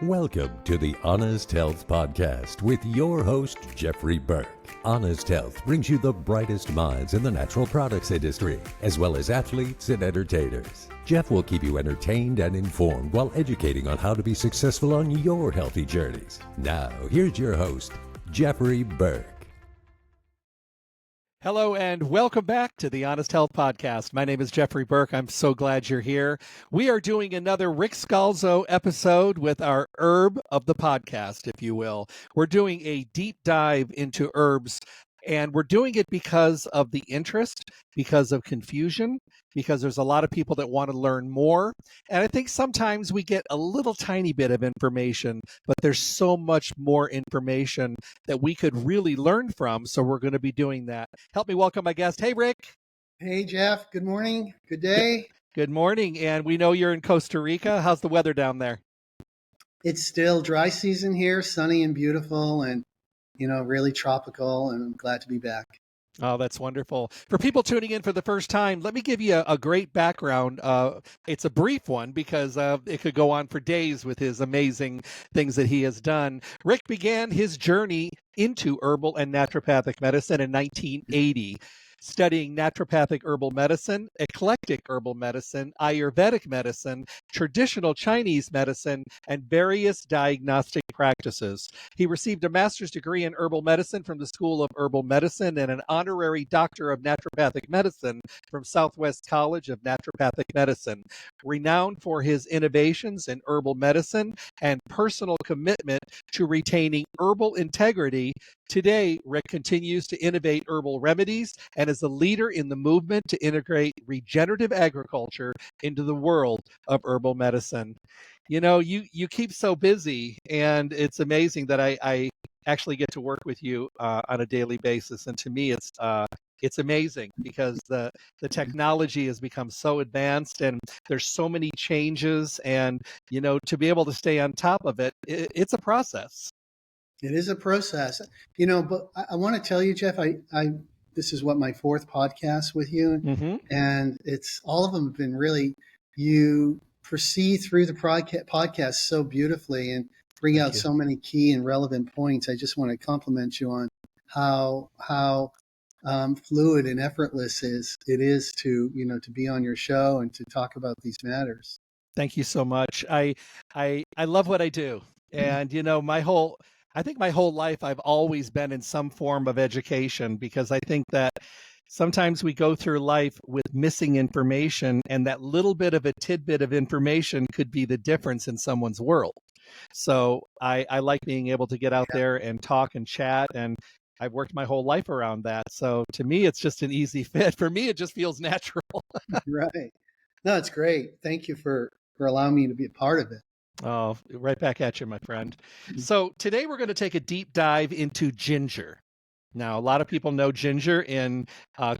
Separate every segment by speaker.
Speaker 1: Welcome to the Honest Health Podcast with your host, Jeffrey Burke. Honest Health brings you the brightest minds in the natural products industry, as well as athletes and entertainers. Jeff will keep you entertained and informed while educating on how to be successful on your healthy journeys. Now, here's your host, Jeffrey Burke.
Speaker 2: Hello and welcome back to the Honest Health Podcast. My name is Jeffrey Burke. I'm so glad you're here. We are doing another Ric Scalzo episode with our herb of the podcast, if you will. We're doing a deep dive into herbs, and we're doing it because of the interest, because of confusion, because there's a lot of people that want to learn more. And I think sometimes we get a little tiny bit of information, but there's so much more information that we could really learn from. So we're going to be doing that. Help me welcome my guest. Hey, Ric.
Speaker 3: Hey, Jeff. Good morning. Good day.
Speaker 2: Good morning. And we know you're in Costa Rica. How's the weather down there?
Speaker 3: It's still dry season here, sunny and beautiful and, really tropical. And I'm glad to be back.
Speaker 2: Oh, that's wonderful. For people tuning in for the first time, let me give you a great background. It's a brief one because it could go on for days with his amazing things that he has done. Ric began his journey into herbal and naturopathic medicine in 1980. Studying naturopathic herbal medicine, eclectic herbal medicine, Ayurvedic medicine, traditional Chinese medicine, and various diagnostic practices. He received a master's degree in herbal medicine from the School of Herbal Medicine and an honorary doctor of naturopathic medicine from Southwest College of Naturopathic Medicine. Renowned for his innovations in herbal medicine and personal commitment to retaining herbal integrity, today Ric continues to innovate herbal remedies and is a leader in the movement to integrate regenerative agriculture into the world of herbal medicine. You know, you keep so busy, and it's amazing that I actually get to work with you on a daily basis. And to me, it's amazing because the technology has become so advanced and there's so many changes, and to be able to stay on top of it, it's a process.
Speaker 3: It is a process, but I want to tell you, Jeff, this is my fourth podcast with you.
Speaker 2: Mm-hmm.
Speaker 3: And it's all of them have been really, you proceed through the podcast so beautifully and bring out so many key and relevant points. I just want to compliment you on how fluid and effortless it is to be on your show and to talk about these matters.
Speaker 2: Thank you so much. I love what I do. And I think my whole life I've always been in some form of education, because I think that sometimes we go through life with missing information, and that little bit of a tidbit of information could be the difference in someone's world. So I like being able to get out there and talk and chat, and I've worked my whole life around that. So to me, it's just an easy fit. For me, it just feels natural.
Speaker 3: Right. No, it's great. Thank you for allowing me to be a part of it.
Speaker 2: Oh, right back at you, my friend. So today we're going to take a deep dive into ginger. Now, a lot of people know ginger in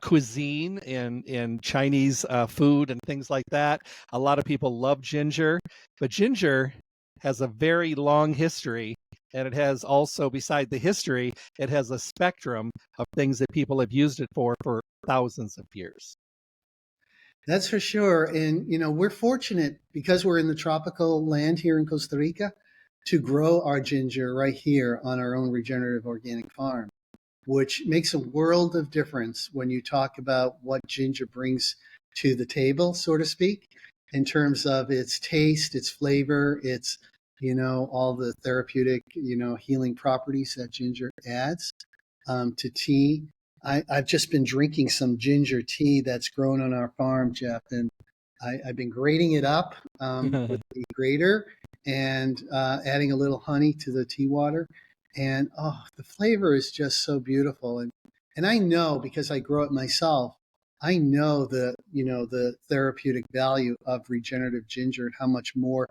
Speaker 2: cuisine, in Chinese food and things like that. A lot of people love ginger, but ginger has a very long history. And it has also, beside the history, it has a spectrum of things that people have used it for thousands of years.
Speaker 3: That's for sure. And, we're fortunate because we're in the tropical land here in Costa Rica to grow our ginger right here on our own regenerative organic farm, which makes a world of difference when you talk about what ginger brings to the table, so to speak, in terms of its taste, its flavor, its, all the therapeutic, healing properties that ginger adds to tea. I've just been drinking some ginger tea that's grown on our farm, Jeff, and I've been grating it up with the grater and adding a little honey to the tea water. And the flavor is just so beautiful. And I know, because I grow it myself, I know the therapeutic value of regenerative ginger and how much more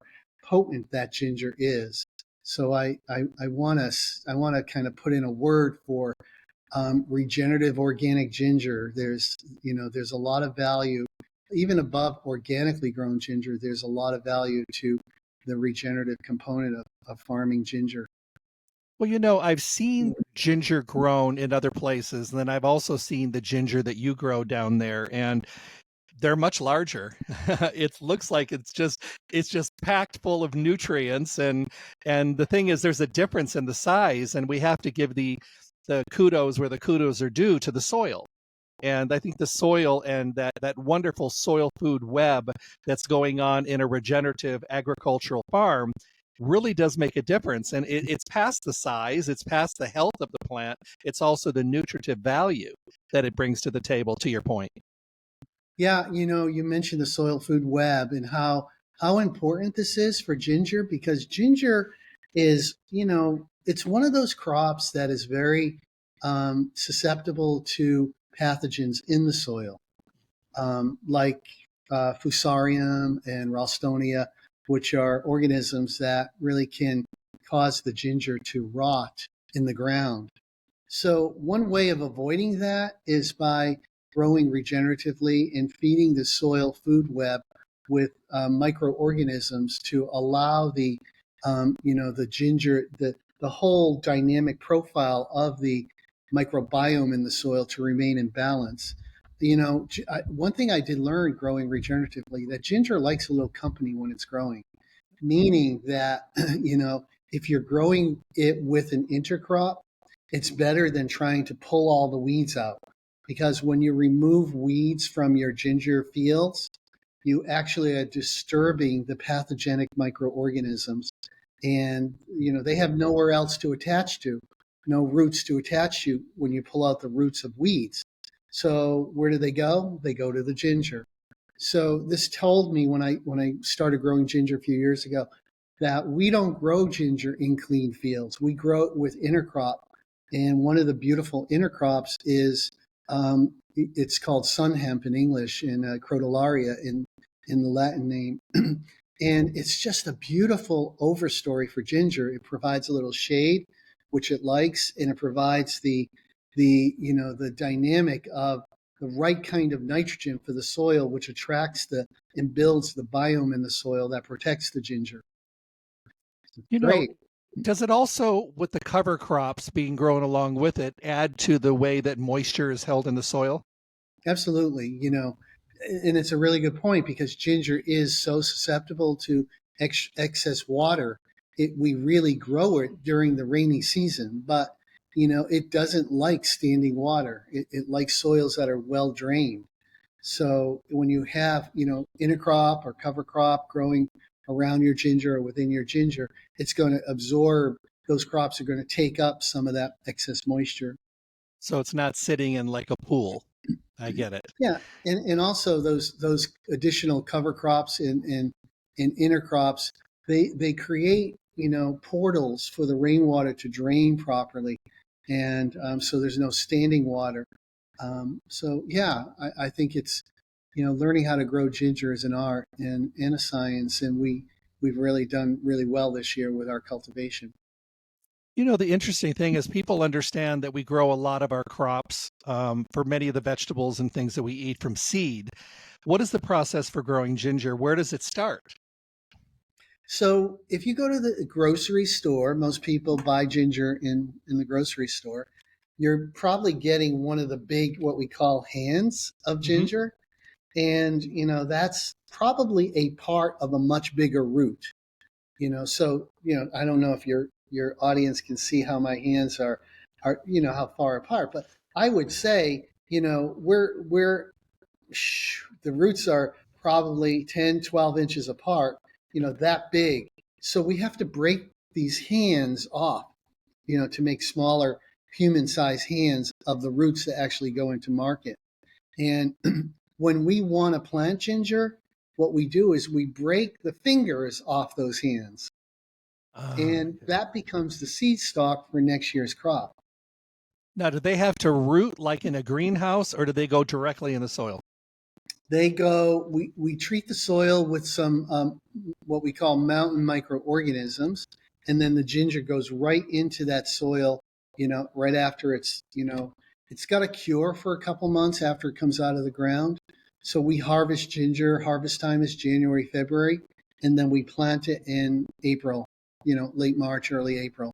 Speaker 3: potent that ginger is. So I want to kind of put in a word for regenerative organic ginger. There's a lot of value, even above organically grown ginger. There's a lot of value to the regenerative component of farming ginger.
Speaker 2: Well, I've seen ginger grown in other places, and then I've also seen the ginger that you grow down there. And They're much larger. It looks like it's just packed full of nutrients, and the thing is there's a difference in the size, and we have to give the kudos where the kudos are due to the soil. And I think the soil and that wonderful soil food web that's going on in a regenerative agricultural farm really does make a difference. And it's past the size, it's past the health of the plant, it's also the nutritive value that it brings to the table, to your point.
Speaker 3: Yeah, you mentioned the soil food web and how important this is for ginger, because ginger is, it's one of those crops that is very susceptible to pathogens in the soil, like Fusarium and Ralstonia, which are organisms that really can cause the ginger to rot in the ground. So one way of avoiding that is by growing regeneratively and feeding the soil food web with microorganisms to allow the ginger, the whole dynamic profile of the microbiome in the soil to remain in balance. One thing I did learn growing regeneratively, that ginger likes a little company when it's growing, meaning that if you're growing it with an intercrop, it's better than trying to pull all the weeds out, because when you remove weeds from your ginger fields, you actually are disturbing the pathogenic microorganisms, and they have nowhere else to attach to, no roots to attach to when you pull out the roots of weeds. So where do they go? They go to the ginger. So this told me when I started growing ginger a few years ago that we don't grow ginger in clean fields. We grow it with intercrop, and one of the beautiful intercrops is it's called sun hemp in English, and crotalaria in the Latin name. And it's just a beautiful overstory for ginger. It provides a little shade, which it likes, and it provides the dynamic of the right kind of nitrogen for the soil, which attracts and builds the biome in the soil that protects the ginger. Great.
Speaker 2: Does it also, with the cover crops being grown along with it, add to the way that moisture is held in the soil?
Speaker 3: Absolutely. And it's a really good point, because ginger is so susceptible to excess water. We really grow it during the rainy season, but it doesn't like standing water. It likes soils that are well drained. So when you have intercrop or cover crop growing around your ginger or within your ginger, it's going to absorb. Those crops are going to take up some of that excess moisture.
Speaker 2: So it's not sitting in like a pool. I get it.
Speaker 3: Yeah, and also those additional cover crops and intercrops, they create portals for the rainwater to drain properly, and so there's no standing water. So yeah, I think it's learning how to grow ginger is an art and a science, and we've really done really well this year with our cultivation.
Speaker 2: The interesting thing is people understand that we grow a lot of our crops for many of the vegetables and things that we eat from seed. What is the process for growing ginger? Where does it start?
Speaker 3: So if you go to the grocery store, most people buy ginger in the grocery store. You're probably getting one of the big, what we call hands of ginger. Mm-hmm. And, that's probably a part of a much bigger root. So, I don't know if your audience can see how my hands are, how far apart, but I would say, we're the roots are probably 10, 12 inches apart, that big. So we have to break these hands off, to make smaller human-sized hands of the roots that actually go into market. And when we want to plant ginger, what we do is we break the fingers off those hands. And that becomes the seed stock for next year's crop.
Speaker 2: Now, do they have to root like in a greenhouse, or do they go directly in the soil?
Speaker 3: They go, we treat the soil with some what we call mountain microorganisms, and then the ginger goes right into that soil, right after it's got a cure for a couple months after it comes out of the ground. So we harvest ginger, harvest time is January, February, and then we plant it in April, late March, early April.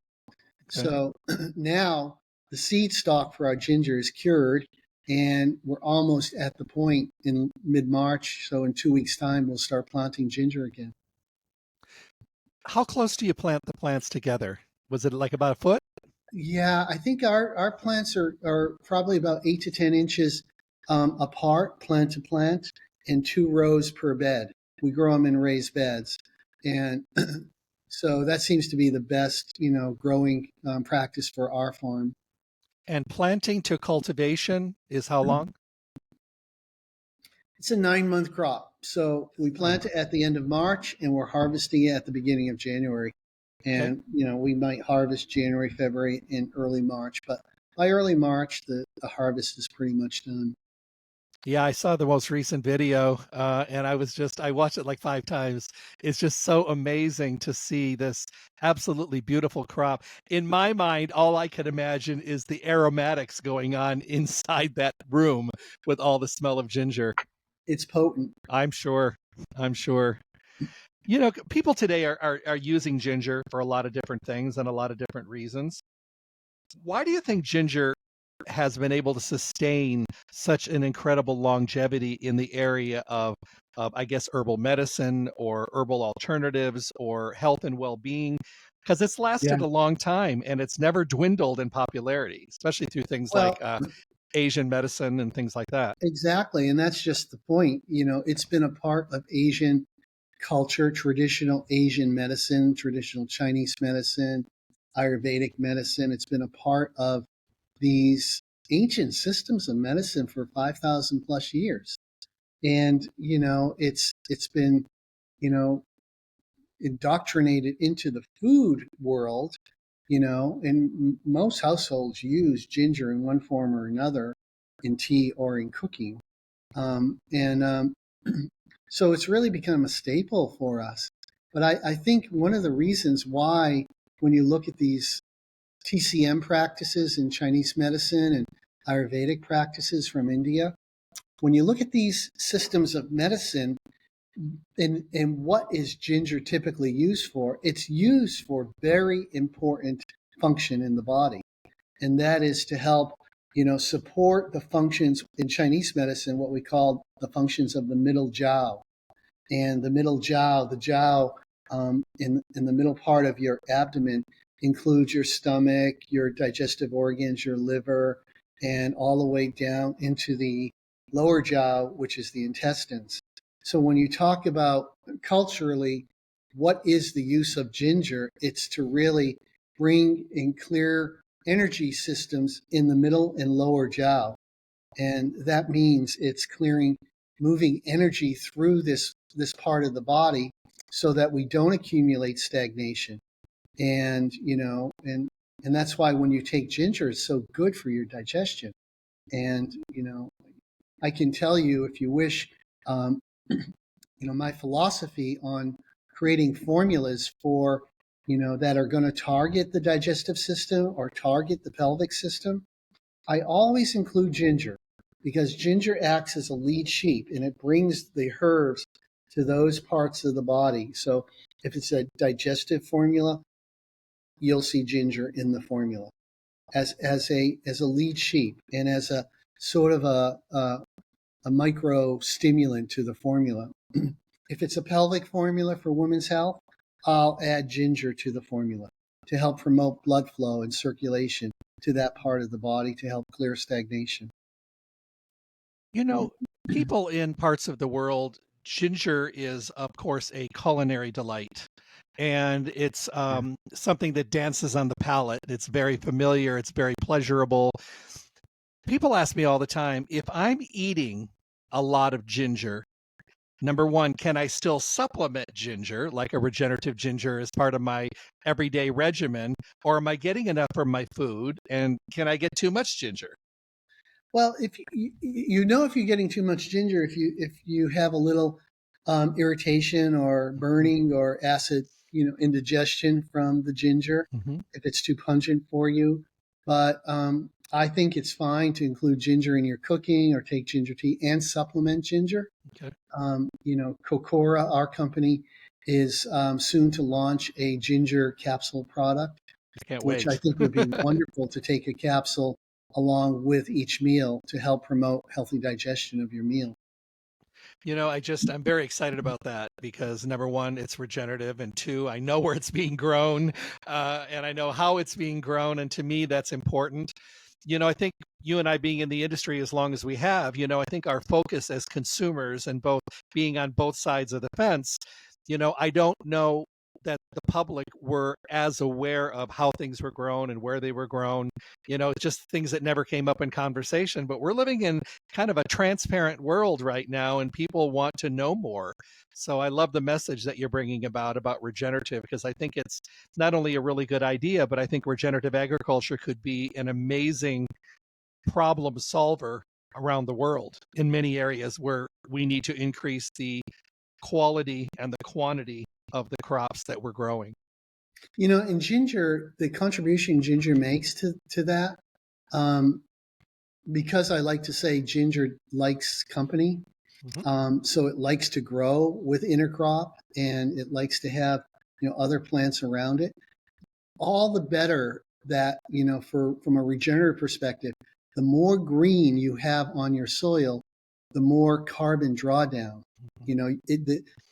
Speaker 3: Okay. So now the seed stock for our ginger is cured, And we're almost at the point in mid-March. So in 2 weeks' time, we'll start planting ginger again.
Speaker 2: How close do you plant the plants together? Was it like about a foot?
Speaker 3: Yeah, I think our plants are probably about 8 to 10 inches apart, plant to plant, and 2 rows per bed. We grow them in raised beds. And so that seems to be the best, growing practice for our farm.
Speaker 2: And planting to cultivation is how long?
Speaker 3: It's a 9-month crop. So we plant it at the end of March and we're harvesting it at the beginning of January.
Speaker 2: Okay.
Speaker 3: And, we might harvest January, February, and early March. But by early March, the harvest is pretty much done.
Speaker 2: Yeah, I saw the most recent video, and I watched it like 5 times. It's just so amazing to see this absolutely beautiful crop. In my mind, all I could imagine is the aromatics going on inside that room with all the smell of ginger.
Speaker 3: It's potent.
Speaker 2: I'm sure. I'm sure. People today are using ginger for a lot of different things and a lot of different reasons. Why do you think ginger has been able to sustain such an incredible longevity in the area of I guess, herbal medicine or herbal alternatives or health and well-being? Because it's lasted
Speaker 3: Yeah.
Speaker 2: a long time and it's never dwindled in popularity, especially through things
Speaker 3: Well,
Speaker 2: like Asian medicine and things like that.
Speaker 3: exactly. And that's just the point. It's been a part of Asian culture, traditional Asian medicine, traditional Chinese medicine, Ayurvedic medicine. It's been a part of these ancient systems of medicine for 5,000 plus years. And, it's been, you know, indoctrinated into the food world, and most households use ginger in one form or another in tea or in cooking. And so it's really become a staple for us. But I think one of the reasons why, when you look at these TCM practices in Chinese medicine and Ayurvedic practices from India, when you look at these systems of medicine and what is ginger typically used for, it's used for very important function in the body. And that is to help, support the functions in Chinese medicine, what we call the functions of the middle jiao. And the middle jiao, the jiao in the middle part of your abdomen includes your stomach, your digestive organs, your liver, and all the way down into the lower jiao, which is the intestines. So when you talk about culturally, what is the use of ginger? It's to really bring in clear energy systems in the middle and lower jiao. And that means it's moving energy through this part of the body so that we don't accumulate stagnation. And, and that's why when you take ginger, it's so good for your digestion. And, I can tell you, if you wish, my philosophy on creating formulas for, that are going to target the digestive system or target the pelvic system, I always include ginger because ginger acts as a lead sheep and it brings the herbs to those parts of the body. So if it's a digestive formula, you'll see ginger in the formula as a lead sheep and as a sort of a micro stimulant to the formula. If it's a pelvic formula for women's health, I'll add ginger to the formula to help promote blood flow and circulation to that part of the body to help clear stagnation.
Speaker 2: People in parts of the world, ginger is, of course, a culinary delight. And it's something that dances on the palate. It's very familiar. It's very pleasurable. People ask me all the time, if I'm eating a lot of ginger, number one, can I still supplement ginger, like a regenerative ginger as part of my everyday regimen? Or am I getting enough from my food? And can I get too much ginger?
Speaker 3: Well, if if you're getting too much ginger, if you have a little irritation or burning or acid, indigestion from the ginger, if it's too pungent for you. But I think it's fine to include ginger in your cooking or take ginger tea and supplement ginger.
Speaker 2: Okay.
Speaker 3: Kokora, our company, is soon to launch a ginger capsule product,
Speaker 2: I can't
Speaker 3: which
Speaker 2: wait.
Speaker 3: I think would be wonderful to take a capsule along with each meal to help promote healthy digestion of your meal.
Speaker 2: I'm very excited about that because number one, it's regenerative, and two, I know where it's being grown, and I know how it's being grown, and to me, that's important. I think you and I being in the industry as long as we have, I think our focus as consumers and both being on both sides of the fence, I don't know that the public were as aware of how things were grown and where they were grown. It's just things that never came up in conversation. But we're living in kind of a transparent world right now, and people want to know more. So I love the message that you're bringing about regenerative, because I think it's not only a really good idea, but I think regenerative agriculture could be an amazing problem solver around the world in many areas where we need to increase the quality and the quantity of the crops that we're growing.
Speaker 3: In ginger, the contribution ginger makes to that, because I like to say ginger likes company. So it likes to grow with intercrop, and it likes to have other plants around it. All the better that from a regenerative perspective, the more green you have on your soil, the more carbon drawdown.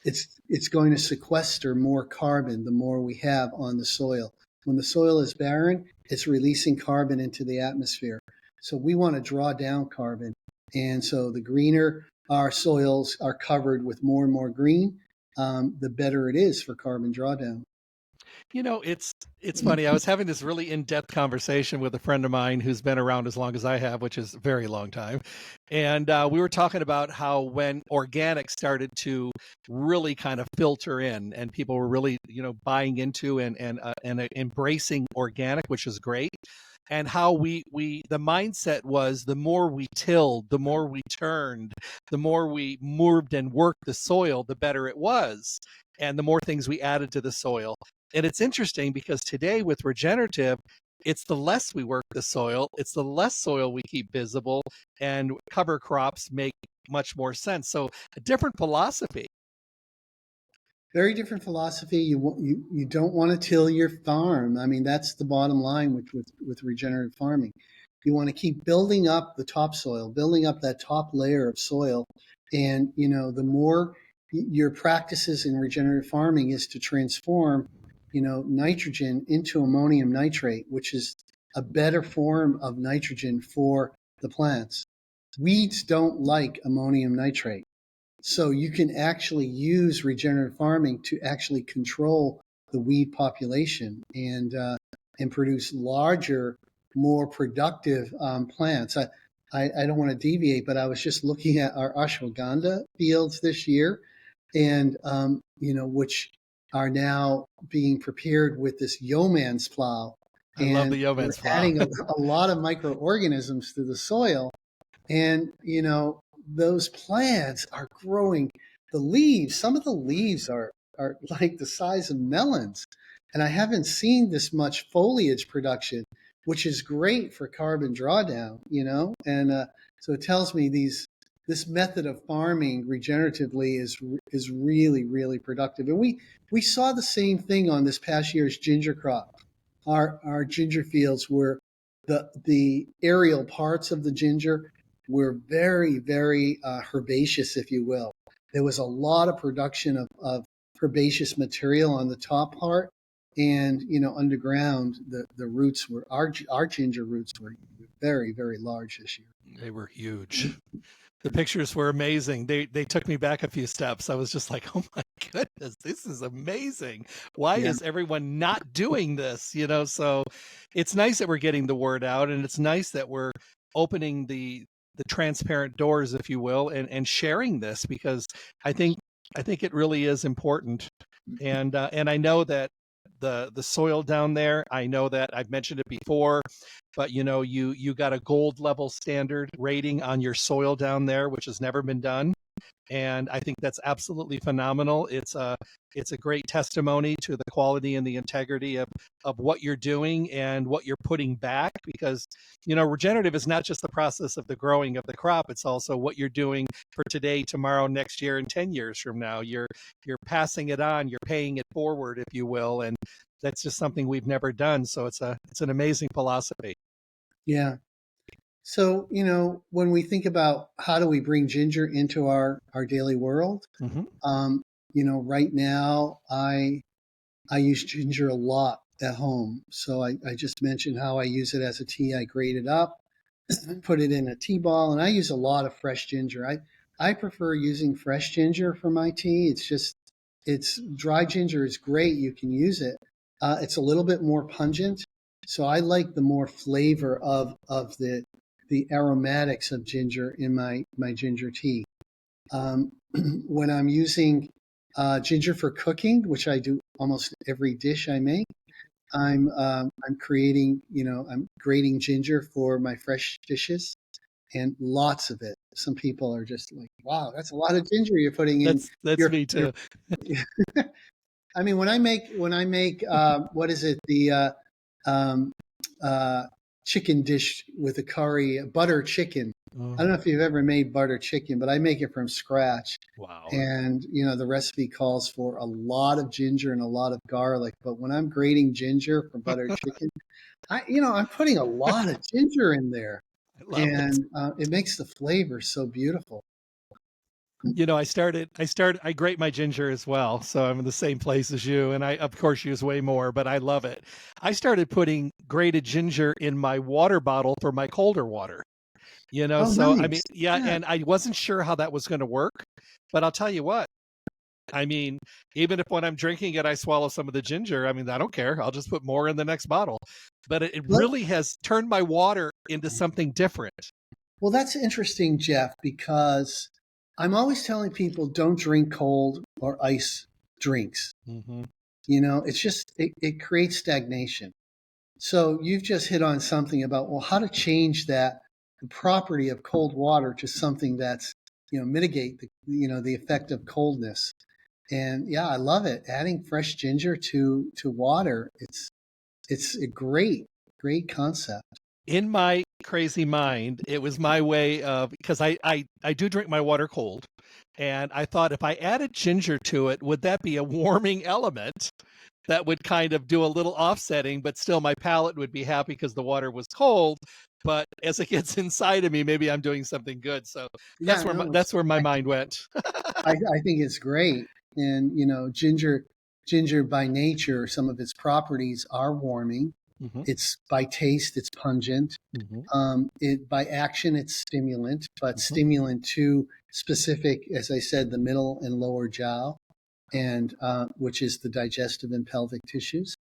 Speaker 3: It's going to sequester more carbon the more we have on the soil. When the soil is barren, it's releasing carbon into the atmosphere. So we want to draw down carbon. And so the greener our soils are covered with more and more green, the better it is for carbon drawdown.
Speaker 2: It's funny. I was having this really in-depth conversation with a friend of mine who's been around as long as I have, which is a very long time. And we were talking about how when organic started to really kind of filter in, and people were really, buying into and embracing organic, which is great. And how the mindset was, the more we tilled, the more we turned, the more we moved and worked the soil, the better it was, and the more things we added to the soil. And it's interesting because today with regenerative, it's the less we work the soil, it's the less soil we keep visible, and cover crops make much more sense. So a different philosophy.
Speaker 3: Very different philosophy. You don't want to till your farm. I mean, that's the bottom line with regenerative farming. You want to keep building up the topsoil, building up that top layer of soil. And, the more your practices in regenerative farming is to transform, nitrogen into ammonium nitrate, which is a better form of nitrogen for the plants. Weeds don't like ammonium nitrate. So you can actually use regenerative farming to actually control the weed population and produce larger, more productive plants. I don't want to deviate, but I was just looking at our ashwagandha fields this year, and which are now being prepared with this yeoman's plow.
Speaker 2: I love the yeoman's plow.
Speaker 3: Adding a lot of microorganisms to the soil, and those plants are growing. The leaves, some of the leaves are like the size of melons. And I haven't seen this much foliage production, which is great for carbon drawdown, And so it tells me this method of farming regeneratively is really, really productive. And we saw the same thing on this past year's ginger crop. Our ginger fields were the aerial parts of the ginger were very, very herbaceous, if you will. There was a lot of production of herbaceous material on the top part, and underground the roots were our ginger roots were very, very large this year.
Speaker 2: They were huge. The pictures were amazing. They took me back a few steps. I was just like, oh my goodness, this is amazing. Why is everyone not doing this? So it's nice that we're getting the word out, and it's nice that we're opening the transparent doors, if you will, and sharing this, because I think it really is important. And I know that the soil down there, I know that I've mentioned it before, but you got a gold level standard rating on your soil down there, which has never been done. And I think that's absolutely phenomenal. It's a great testimony to the quality and the integrity of what you're doing and what you're putting back, because regenerative is not just the process of the growing of the crop, it's also what you're doing for today, tomorrow, next year, and 10 years from now. You're passing it on, you're paying it forward, if you will, and that's just something we've never done. So it's an amazing philosophy.
Speaker 3: Yeah. So, when we think about how do we bring ginger into our daily world,
Speaker 2: Mm-hmm.
Speaker 3: right now I use ginger a lot at home. So I just mentioned how I use it as a tea. I grate it up, put it in a tea ball, and I use a lot of fresh ginger. I prefer using fresh ginger for my tea. It's dry ginger is great. You can use it. It's a little bit more pungent. So I like the more flavor of the aromatics of ginger in my ginger tea. When I'm using ginger for cooking, which I do almost every dish I make, I'm creating, I'm grating ginger for my fresh dishes, and lots of it. Some people are just like, "Wow, that's a lot of ginger you're putting in
Speaker 2: That's
Speaker 3: your
Speaker 2: me
Speaker 3: your."
Speaker 2: too.
Speaker 3: I mean, when I make what is it, the um, uh, chicken dish with a curry, butter chicken. I don't know
Speaker 2: Oh,
Speaker 3: if you've ever made butter chicken, but I make it from scratch.
Speaker 2: wow.
Speaker 3: And the recipe calls for a lot of ginger and a lot of garlic. But when I'm grating ginger for butter chicken, I'm putting a lot of ginger in there,
Speaker 2: I love it.
Speaker 3: and it makes the flavor so beautiful.
Speaker 2: I grate my ginger as well. So I'm in the same place as you. And I, of course, use way more, but I love it. I started putting grated ginger in my water bottle for my colder water.
Speaker 3: Oh,
Speaker 2: So I mean,
Speaker 3: nice.
Speaker 2: yeah,
Speaker 3: Yeah.
Speaker 2: and I wasn't sure how that was going to work, but I'll tell you what, I mean, even if when I'm drinking it, I swallow some of the ginger, I mean, I don't care. I'll just put more in the next bottle. But it
Speaker 3: Well,
Speaker 2: really has turned my water into something different.
Speaker 3: well, that's interesting, Jeff, because I'm always telling people don't drink cold or ice drinks.
Speaker 2: Hmm.
Speaker 3: It's just, it creates stagnation. So you've just hit on something about, well, how to change the property of cold water to something that's, mitigate the effect of coldness. And yeah, I love it. Adding fresh ginger to water, it's a great concept.
Speaker 2: In my crazy mind, it was my way of, because I do drink my water cold. And I thought if I added ginger to it, would that be a warming element that would kind of do a little offsetting, but still my palate would be happy because the water was cold. But as it gets inside of me, maybe I'm doing something good. So
Speaker 3: Yeah, no, it's
Speaker 2: that's where my mind went.
Speaker 3: I think it's great. And ginger by nature, some of its properties are warming.
Speaker 2: Hmm.
Speaker 3: It's by taste, it's pungent.
Speaker 2: Hmm.
Speaker 3: It by action, it's stimulant, but
Speaker 2: Hmm.
Speaker 3: stimulant to specific, as I said, the middle and lower jaw, and which is the digestive and pelvic tissues.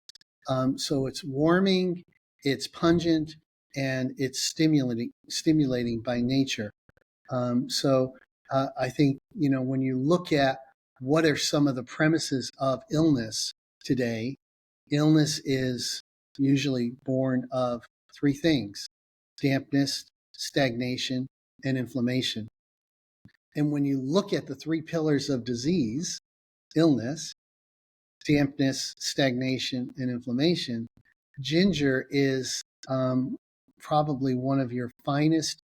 Speaker 3: So it's warming, it's pungent, and it's stimulating by nature. So I think, when you look at what are some of the premises of illness today, illness is usually born of three things: dampness, stagnation, and inflammation. And when you look at the three pillars of disease, illness, dampness, stagnation, and inflammation, ginger is probably one of your finest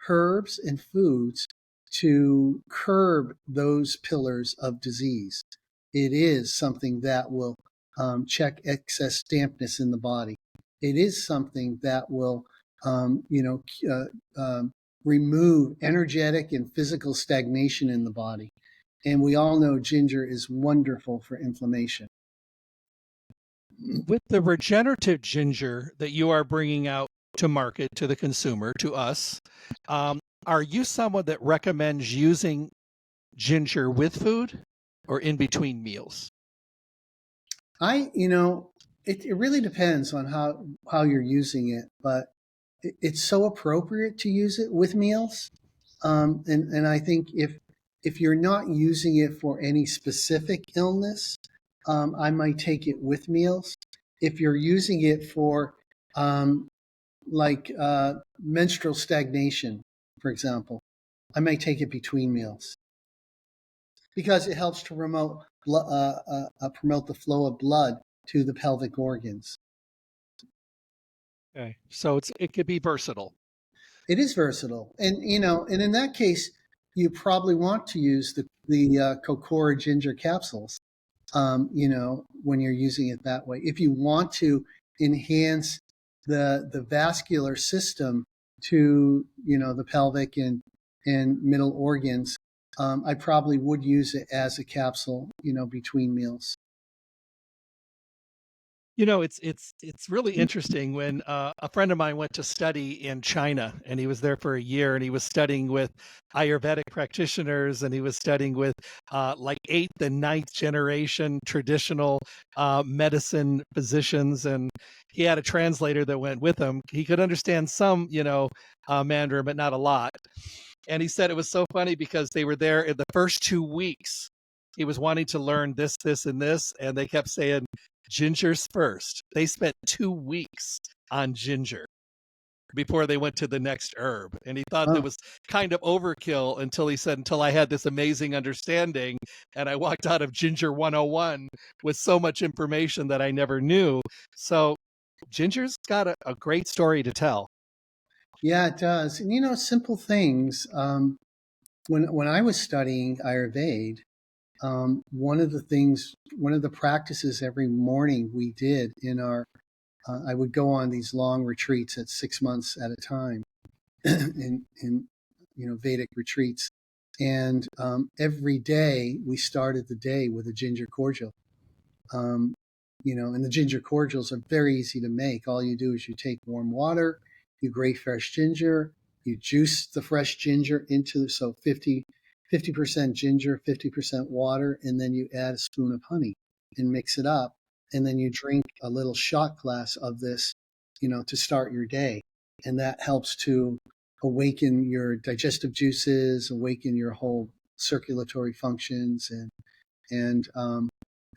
Speaker 3: herbs and foods to curb those pillars of disease. It is something that will check excess dampness in the body. It is something that will, remove energetic and physical stagnation in the body. And we all know ginger is wonderful for inflammation.
Speaker 2: With the regenerative ginger that you are bringing out to market to the consumer, to us, are you someone that recommends using ginger with food or in between meals?
Speaker 3: It really depends on how you're using it, but it's so appropriate to use it with meals. And I think if you're not using it for any specific illness, I might take it with meals. If you're using it for um, like menstrual stagnation, for example, I might take it between meals because it helps to promote the flow of blood to the pelvic organs.
Speaker 2: Okay. So it could be versatile.
Speaker 3: It is versatile, and in that case, you probably want to use the Kokora ginger capsules. When you're using it that way, if you want to enhance the vascular system to, the pelvic and middle organs, I probably would use it as a capsule, between meals.
Speaker 2: It's really interesting when a friend of mine went to study in China, and he was there for a year, and he was studying with Ayurvedic practitioners, and he was studying with like 8th and 9th generation traditional medicine physicians, and he had a translator that went with him. He could understand some, Mandarin, but not a lot. And he said it was so funny because they were there in the first 2 weeks. He was wanting to learn this, this, and this, and they kept saying, ginger's first. They spent 2 weeks on ginger before they went to the next herb. And he thought that was kind of overkill until he said, until I had this amazing understanding and I walked out of Ginger 101 with so much information that I never knew. So ginger's got a great story to tell.
Speaker 3: Yeah, it does. And, simple things. When I was studying Ayurveda, one of the practices every morning we did in I would go on these long retreats at 6 months at a time in Vedic retreats. And every day we started the day with a ginger cordial. And the ginger cordials are very easy to make. All you do is you take warm water, you grate fresh ginger, you juice the fresh ginger into, so 50% ginger, 50% water, and then you add a spoon of honey and mix it up. And then you drink a little shot glass of this, to start your day. And that helps to awaken your digestive juices, awaken your whole circulatory functions. And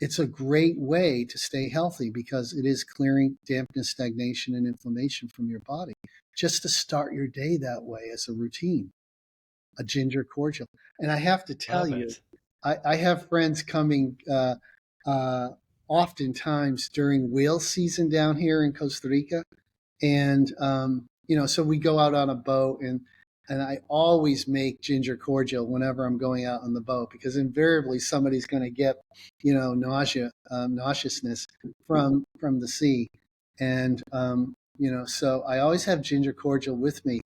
Speaker 3: it's a great way to stay healthy because it is clearing dampness, stagnation, and inflammation from your body. Just to start your day that way as a routine, a ginger cordial. And I have to tell you, I have friends coming oftentimes during whale season down here in Costa Rica. And, so we go out on a boat and I always make ginger cordial whenever I'm going out on the boat because invariably somebody's going to get, nauseousness from the sea. And, so I always have ginger cordial with me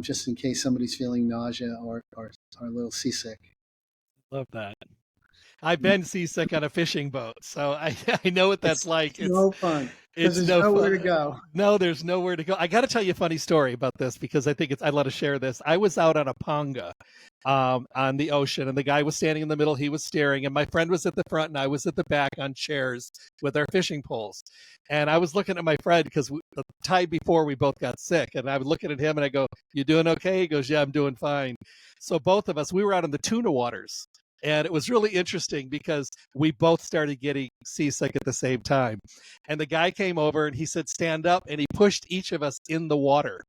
Speaker 3: just in case somebody's feeling nausea or a little seasick.
Speaker 2: Love that. I've been seasick on a fishing boat, so I know what that's like.
Speaker 3: It's no fun. There's nowhere to go.
Speaker 2: No, there's nowhere to go. I got to tell you a funny story about this because I think I'd love to share this. I was out on a panga on the ocean, and the guy was standing in the middle. He was steering, and my friend was at the front, and I was at the back on chairs with our fishing poles. And I was looking at my friend because the time before we both got sick, and I was looking at him, and I go, "You doing okay?" He goes, "Yeah, I'm doing fine." So both of us, we were out in the tuna waters. And it was really interesting because we both started getting seasick at the same time. And the guy came over and he said, stand up. And he pushed each of us in the water.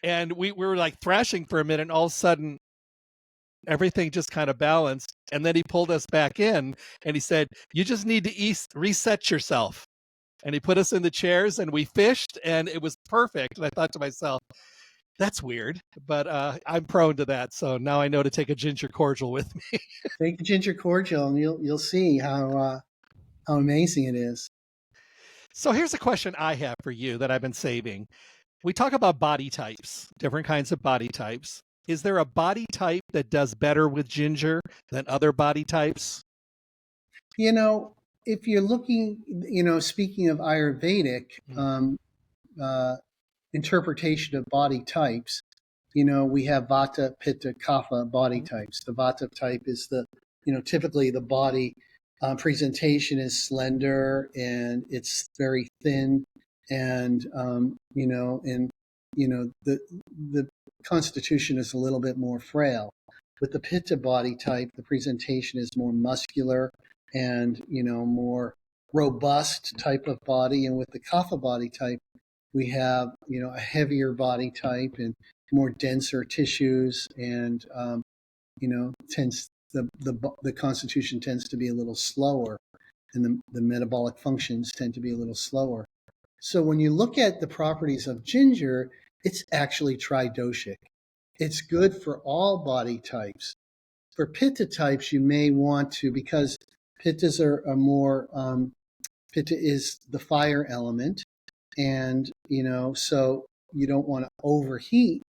Speaker 2: And we were like thrashing for a minute. And all of a sudden, everything just kind of balanced. And then he pulled us back in and he said, you just need to reset yourself. And he put us in the chairs and we fished and it was perfect. And I thought to myself, that's weird, but I'm prone to that. So now I know to take a ginger cordial with me.
Speaker 3: Take a ginger cordial and you'll see how amazing it is.
Speaker 2: So here's a question I have for you that I've been saving. We talk about body types, different kinds of body types. Is there a body type that does better with ginger than other body types?
Speaker 3: If you're looking, speaking of Ayurvedic, interpretation of body types, we have Vata, Pitta, Kapha body types. The Vata type is typically the body presentation is slender and it's very thin, and the constitution is a little bit more frail. With the Pitta body type, the presentation is more muscular and more robust type of body, and with the Kapha body type, we have, a heavier body type and more denser tissues, and the constitution tends to be a little slower, and the metabolic functions tend to be a little slower. So when you look at the properties of ginger, it's actually tridoshic. It's good for all body types. For Pitta types, you may want to, because Pittas are more, Pitta is the fire element. And, so you don't want to overheat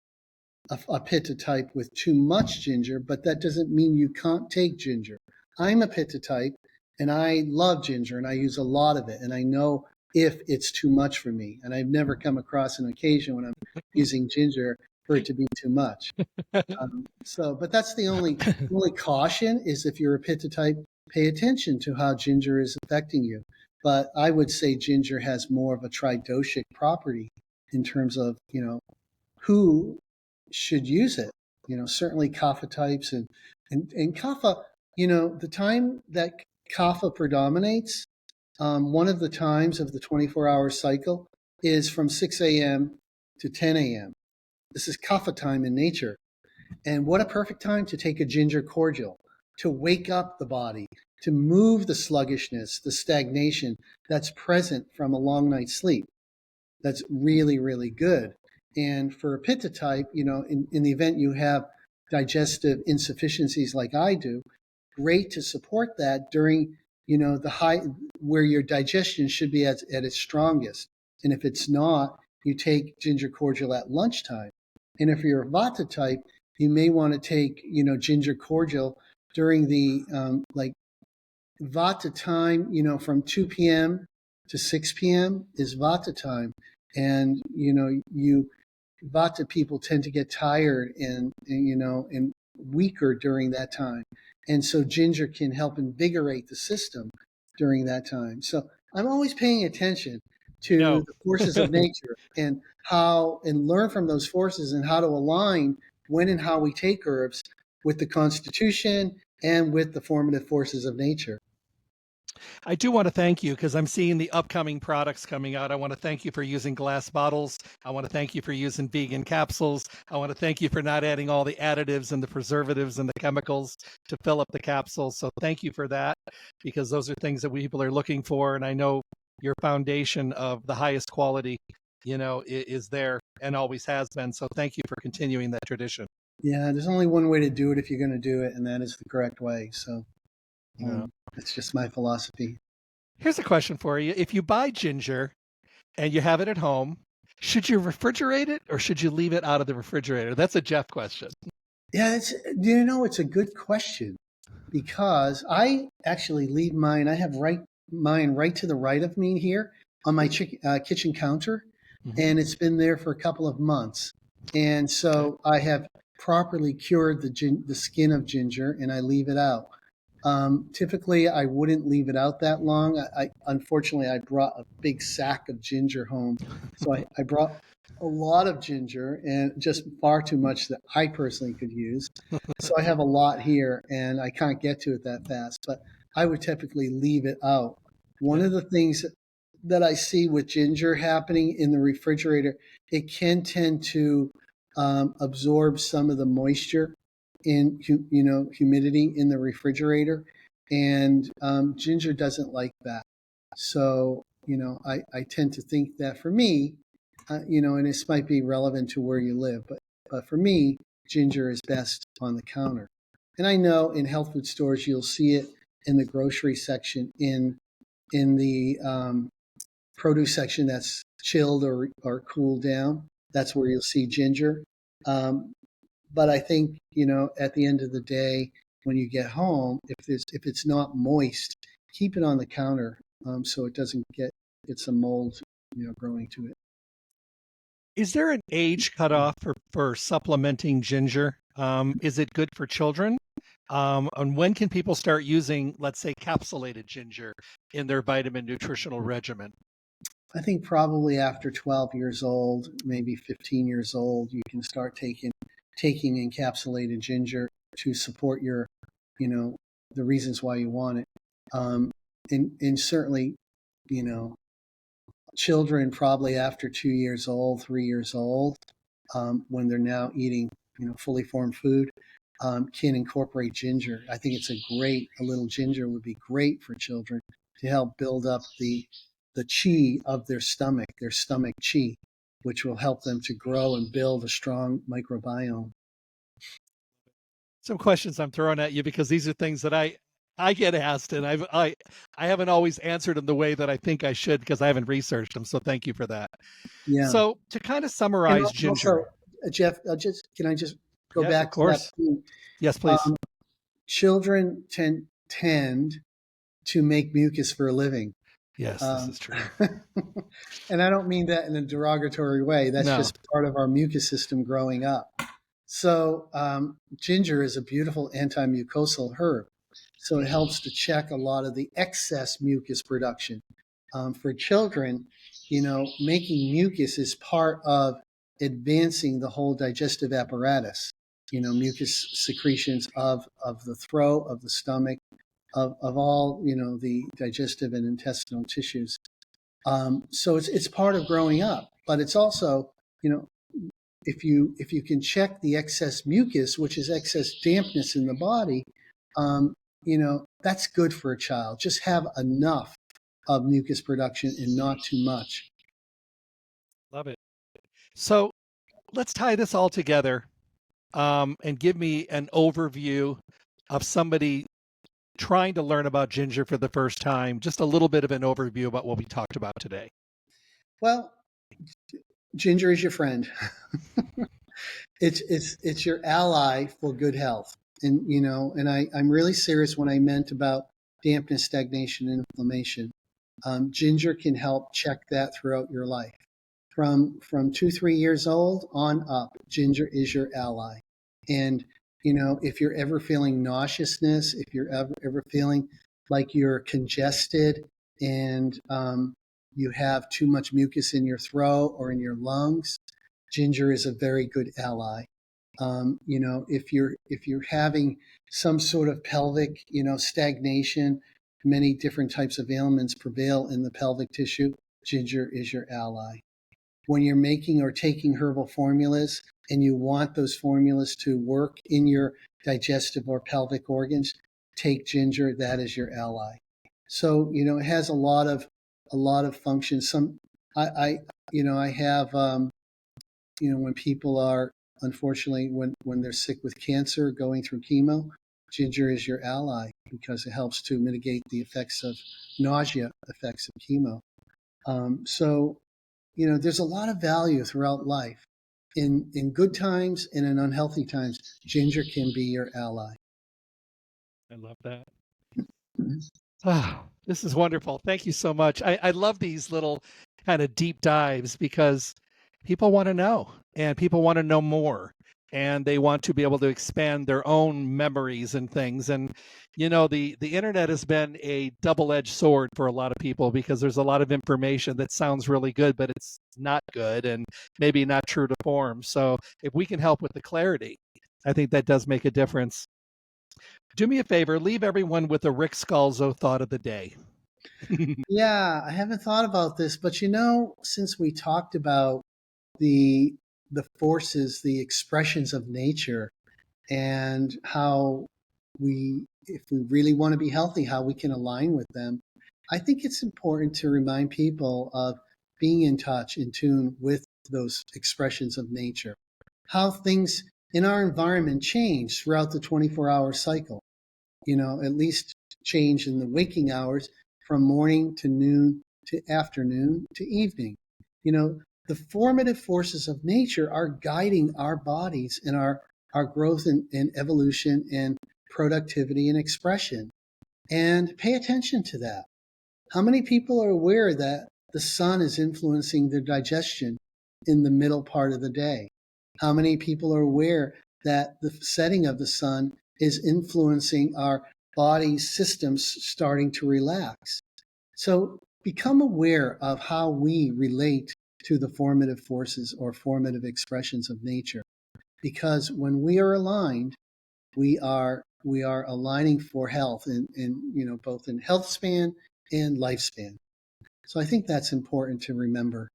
Speaker 3: a pitta type with too much ginger, but that doesn't mean you can't take ginger. I'm a pitta type, and I love ginger, and I use a lot of it, and I know if it's too much for me. And I've never come across an occasion when I'm using ginger for it to be too much. But that's the only caution is if you're a pitta type, pay attention to how ginger is affecting you. But I would say ginger has more of a tridoshic property in terms of, who should use it. Certainly kapha types and kapha, the time that kapha predominates, one of the times of the 24-hour cycle is from 6 a.m. to 10 a.m. This is kapha time in nature. And what a perfect time to take a ginger cordial, to wake up the body, to move the sluggishness, the stagnation that's present from a long night's sleep. That's really, really good. And for a pitta type, in the event you have digestive insufficiencies like I do, great to support that during, the high, where your digestion should be at its strongest. And if it's not, you take ginger cordial at lunchtime. And if you're a vata type, you may want to take, ginger cordial during the vata time, from 2 p.m. to 6 p.m. is vata time. And, vata people tend to get tired and weaker during that time. And so ginger can help invigorate the system during that time. So I'm always paying attention to the forces of nature and learn from those forces and how to align when and how we take herbs with the constitution and with the formative forces of nature.
Speaker 2: I do want to thank you because I'm seeing the upcoming products coming out. I want to thank you for using glass bottles. I want to thank you for using vegan capsules. I want to thank you for not adding all the additives and the preservatives and the chemicals to fill up the capsules. So thank you for that, because those are things that people are looking for. And I know your foundation of the highest quality, is there and always has been. So thank you for continuing that tradition.
Speaker 3: Yeah, there's only one way to do it if you're going to do it, and that is the correct way. So it's just my philosophy.
Speaker 2: Here's a question for you. If you buy ginger and you have it at home, should you refrigerate it or should you leave it out of the refrigerator? That's a Jeff question.
Speaker 3: Yeah, it's a good question, because I actually leave mine. I have mine right to the right of me here on my kitchen counter, and it's been there for a couple of months. And so I have properly cured the skin of ginger, and I leave it out. Typically, I wouldn't leave it out that long. Unfortunately, I brought a big sack of ginger home. So I brought a lot of ginger, and just far too much that I personally could use. So I have a lot here, and I can't get to it that fast. But I would typically leave it out. One of the things that I see with ginger happening in the refrigerator, it can tend to absorb some of the moisture in humidity in the refrigerator, and ginger doesn't like that. So I tend to think that for me, and this might be relevant to where you live, but for me, ginger is best on the counter. And I know in health food stores you'll see it in the grocery section, in the produce section that's chilled or cooled down. That's where you'll see ginger. But I think, at the end of the day, when you get home, if it's not moist, keep it on the counter so it doesn't get some mold, growing to it.
Speaker 2: Is there an age cutoff for supplementing ginger? Is it good for children? And when can people start using, let's say, capsulated ginger in their vitamin nutritional regimen?
Speaker 3: I think probably after 12 years old, maybe 15 years old, you can start taking encapsulated ginger to support your, the reasons why you want it. And certainly, children probably after 2 years old, 3 years old, when they're now eating, fully formed food, can incorporate ginger. I think a little ginger would be great for children to help build up the chi of their stomach chi, which will help them to grow and build a strong microbiome.
Speaker 2: Some questions I'm throwing at you because these are things that I get asked, and I haven't always answered them the way that I think I should because I haven't researched them. So thank you for that.
Speaker 3: Yeah.
Speaker 2: So to kind of
Speaker 3: And
Speaker 2: summarize ginger.
Speaker 3: also, Jeff, can I just go
Speaker 2: Yes, of
Speaker 3: back to that
Speaker 2: course.
Speaker 3: point?
Speaker 2: Yes, please.
Speaker 3: Children tend to make mucus for a living.
Speaker 2: Yes, this is true.
Speaker 3: And I don't mean that in a derogatory way. That's
Speaker 2: No.
Speaker 3: just part of our mucus system growing up. So ginger is a beautiful anti-mucosal herb. So it helps to check a lot of the excess mucus production. For children, making mucus is part of advancing the whole digestive apparatus. Mucus secretions of the throat, of the stomach, of all, the digestive and intestinal tissues. So it's part of growing up, but it's also, if you can check the excess mucus, which is excess dampness in the body, that's good for a child. Just have enough of mucus production and not too much.
Speaker 2: Love it. So let's tie this all together and give me an overview of somebody trying to learn about ginger for the first time. Just a little bit of an overview about what we talked about today.
Speaker 3: Well, ginger is your friend. It's your ally for good health. And I'm really serious when I meant about dampness, stagnation, and inflammation. Ginger can help check that throughout your life. From 2-3 years old on up, ginger is your ally. And if you're ever feeling nauseousness, if you're ever feeling like you're congested and you have too much mucus in your throat or in your lungs, ginger is a very good ally. If you're having some sort of pelvic, stagnation, many different types of ailments prevail in the pelvic tissue, ginger is your ally. When you're making or taking herbal formulas and you want those formulas to work in your digestive or pelvic organs, take ginger. That is your ally. So it has a lot of functions. I have when people are, unfortunately, when they're sick with cancer, going through chemo, ginger is your ally because it helps to mitigate the effects of nausea effects of chemo. So there's a lot of value throughout life. In good times and in unhealthy times, ginger can be your ally.
Speaker 2: I love that. This is wonderful. Thank you so much. I love these little kind of deep dives because people want to know and people want to know more and they want to be able to expand their own memories and things. And, the internet has been a double-edged sword for a lot of people because there's a lot of information that sounds really good, but it's not good and maybe not true to form. So if we can help with the clarity, I think that does make a difference. Do me a favor, leave everyone with a Ric Scalzo thought of the day.
Speaker 3: Yeah, I haven't thought about this, but since we talked about the forces, the expressions of nature, and how if we really want to be healthy, how we can align with them, I think it's important to remind people of being in touch, in tune with those expressions of nature, how things in our environment change throughout the 24-hour cycle. At least change in the waking hours from morning to noon to afternoon to evening. The formative forces of nature are guiding our bodies and our growth and evolution and productivity and expression. And pay attention to that. How many people are aware that the sun is influencing their digestion in the middle part of the day? How many people are aware that the setting of the sun is influencing our body systems starting to relax? So become aware of how we relate to the formative forces or formative expressions of nature. Because when we are aligned, we are aligning for health in both in health span and lifespan. So I think that's important to remember.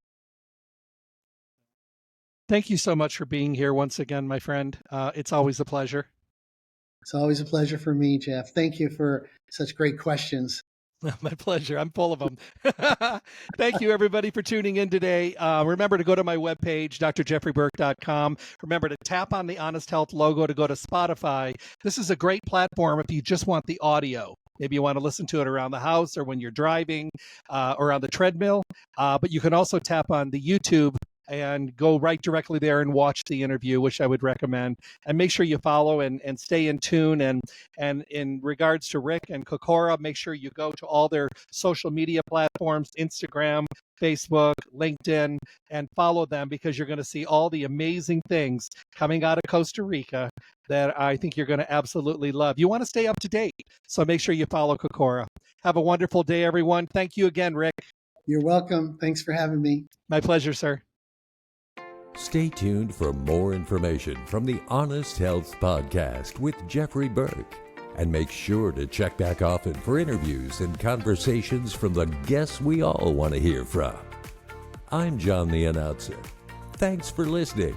Speaker 2: Thank you so much for being here once again, my friend. It's always a pleasure.
Speaker 3: It's always a pleasure for me, Jeff. Thank you for such great questions.
Speaker 2: My pleasure. I'm full of them. Thank you, everybody, for tuning in today. Remember to go to my webpage, drjeffreyburke.com. Remember to tap on the Honest Health logo to go to Spotify. This is a great platform if you just want the audio. Maybe you want to listen to it around the house or when you're driving or on the treadmill. But you can also tap on the YouTube and go right directly there and watch the interview, which I would recommend. And make sure you follow and stay in tune. And in regards to Ric and Kokora, make sure you go to all their social media platforms, Instagram, Facebook, LinkedIn, and follow them, because you're going to see all the amazing things coming out of Costa Rica that I think you're going to absolutely love. You want to stay up to date, so make sure you follow Kokora. Have a wonderful day, everyone. Thank you again, Ric.
Speaker 3: You're welcome. Thanks for having me.
Speaker 2: My pleasure, sir.
Speaker 1: Stay tuned for more information from the Honest Health Podcast with Jeffrey Burke. And make sure to check back often for interviews and conversations from the guests we all want to hear from. I'm John the Announcer. Thanks for listening.